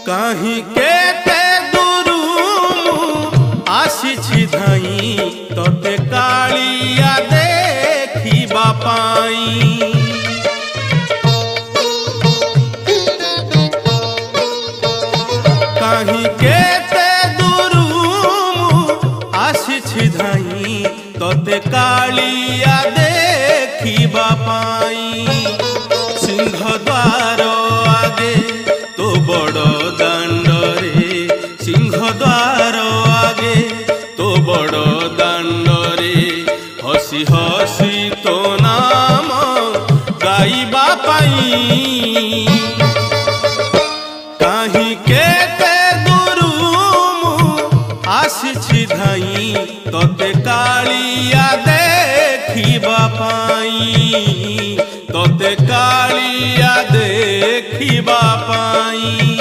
कहीं केते दूरू आसी धाई तोते कालिया देखिबा पाई। कहीं केते दूरू आसी धाई तोते कालिया देखिबा पाई। सिंह द्वार आगे तो बड़ दांडरे, सिंह द्वार आगे तो बड़ दांडरे हसी हसी तो नाम गाइबा पाई। कहीं केते दूरू आसी धाई तोते कालिया देखिबा पाई, तोते कालिया देखिबा पाई।